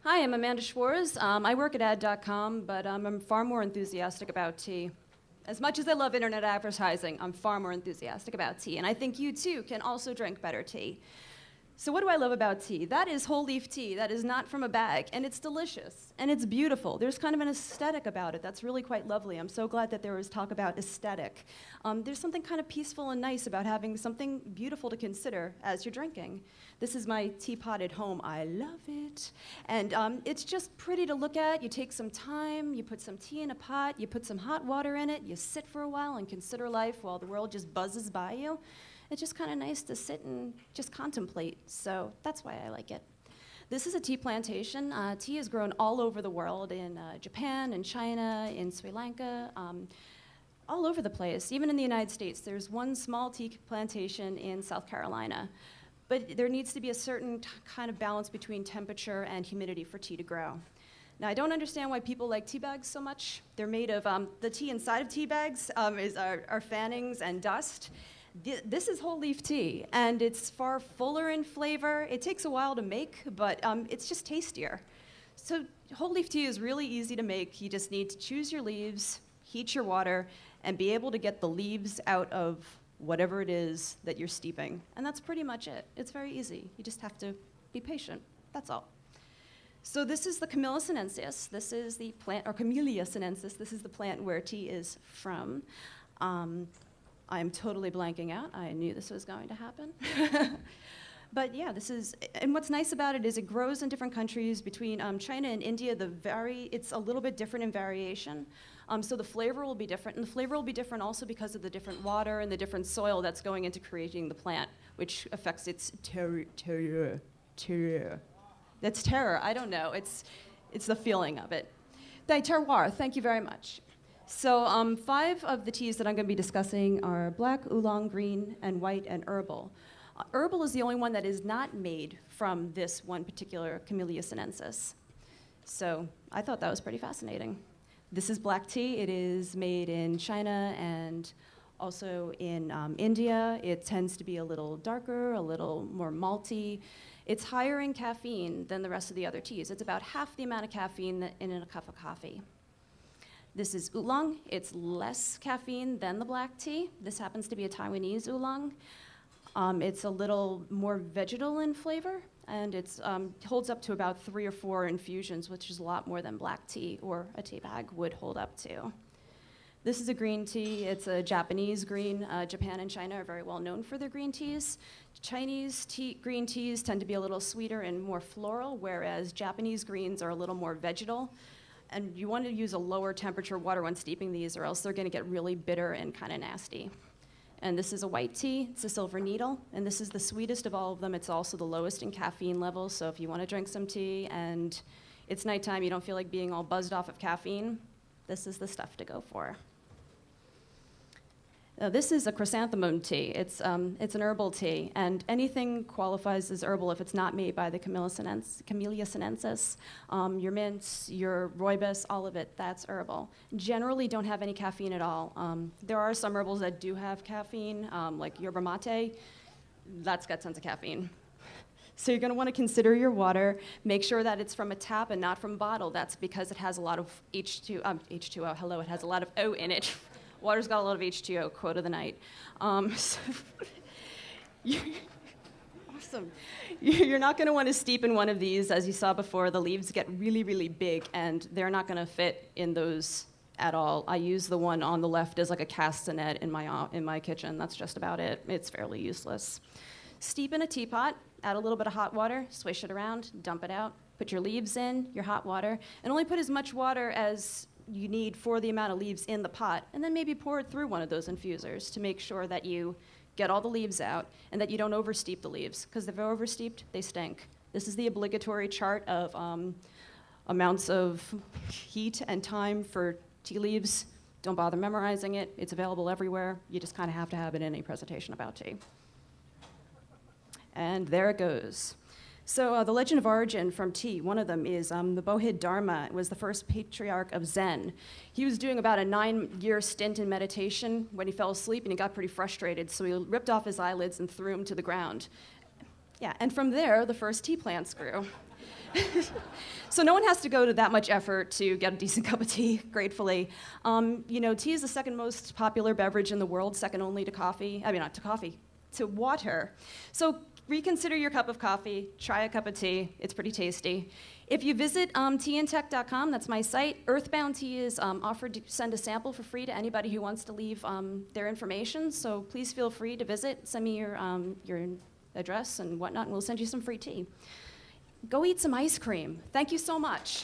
Hi, I'm Amanda Schwarz. I work at ad.com, but I'm far more enthusiastic about tea. As much as I love internet advertising, I'm far more enthusiastic about tea, and I think you too can also drink better tea. So what do I love about tea? That is whole leaf tea. That is not from a bag, and it's delicious, and it's beautiful. There's kind of an aesthetic about it that's really quite lovely. I'm so glad that there was talk about aesthetic. There's something kind of peaceful and nice about having something beautiful to consider as you're drinking. This is my teapot at home. I love it. And it's just pretty to look at. You take some time, you put some tea in a pot, you put some hot water in it, you sit for a while and consider life while the world just buzzes by you. It's just kind of nice to sit and just contemplate, so that's why I like it. This is a tea plantation. Tea is grown all over the world, in Japan, in China, in Sri Lanka, all over the place. Even in the United States, there's one small tea plantation in South Carolina. But there needs to be a certain kind of balance between temperature and humidity for tea to grow. Now, I don't understand why people like tea bags so much. They're made of, the tea inside of tea bags are fannings and dust. This is whole leaf tea, and it's far fuller in flavor. It takes a while to make, but it's just tastier. So whole leaf tea is really easy to make. You just need to choose your leaves, heat your water, and be able to get the leaves out of whatever it is that you're steeping. And that's pretty much it. It's very easy. You just have to be patient. That's all. So this is the Camellia sinensis. This is the plant, or Camellia sinensis. This is the plant where tea is from. I'm totally blanking out. I knew this was going to happen. But yeah, this is, and what's nice about it is it grows in different countries. Between China and India, it's a little bit different in variation. So the flavor will be different, and the flavor will be different also because of the different water and the different soil that's going into creating the plant, which affects its terroir. That's terror, I don't know. It's the feeling of it. Terroir, thank you very much. So 5 of the teas that I'm going to be discussing are black, oolong, green, and white, and herbal. Herbal is the only one that is not made from this one particular Camellia sinensis. So I thought that was pretty fascinating. This is black tea. It is made in China and also in India. It tends to be a little darker, a little more malty. It's higher in caffeine than the rest of the other teas. It's about half the amount of caffeine in a cup of coffee. This is oolong. It's less caffeine than the black tea. This happens to be a Taiwanese oolong. It's a little more vegetal in flavor, and it holds up to about 3 or 4 infusions, which is a lot more than black tea or a tea bag would hold up to. This is a green tea. It's a Japanese green. Japan and China are very well known for their green teas. Chinese green teas tend to be a little sweeter and more floral, whereas Japanese greens are a little more vegetal. And you want to use a lower temperature water when steeping these, or else they're going to get really bitter and kind of nasty. And this is a white tea. It's a silver needle, and this is the sweetest of all of them. It's also the lowest in caffeine levels, so if you want to drink some tea and it's nighttime, you don't feel like being all buzzed off of caffeine, this is the stuff to go for. This is a chrysanthemum tea. It's an herbal tea, and anything qualifies as herbal if it's not made by the Camellia sinensis. Your mints, your rooibos, all of it, that's herbal. Generally don't have any caffeine at all. There are some herbals that do have caffeine, like yerba mate. That's got tons of caffeine. So you're going to want to consider your water. Make sure that it's from a tap and not from a bottle. That's because it has a lot of H2O. Hello, it has a lot of O in it. Water's got a lot of H2O, quote of the night. Awesome. You're not going to want to steep in one of these. As you saw before, the leaves get really, really big, and they're not going to fit in those at all. I use the one on the left as like a castanet in my kitchen. That's just about it. It's fairly useless. Steep in a teapot, add a little bit of hot water, swish it around, dump it out, put your leaves in, your hot water, and only put as much water as you need for the amount of leaves in the pot, and then maybe pour it through one of those infusers to make sure that you get all the leaves out and that you don't oversteep the leaves, because if they're oversteeped, they stink. This is the obligatory chart of amounts of heat and time for tea leaves. Don't bother memorizing it. It's available everywhere. You just kind of have to have it in any presentation about tea. And there it goes. So the legend of origin from tea, one of them is the Bodhidharma was the first patriarch of Zen. He was doing about a 9-year stint in meditation when he fell asleep, and he got pretty frustrated, so he ripped off his eyelids and threw them to the ground. Yeah, and from there, the first tea plants grew. So no one has to go to that much effort to get a decent cup of tea, gratefully. You know, tea is the second most popular beverage in the world, second only to coffee. I mean, not to coffee, to water. So reconsider your cup of coffee, try a cup of tea. It's pretty tasty. If you visit teaandtech.com, that's my site, Earthbound Tea is offered to send a sample for free to anybody who wants to leave their information. So please feel free to visit, send me your address and whatnot, and we'll send you some free tea. Go eat some ice cream. Thank you so much.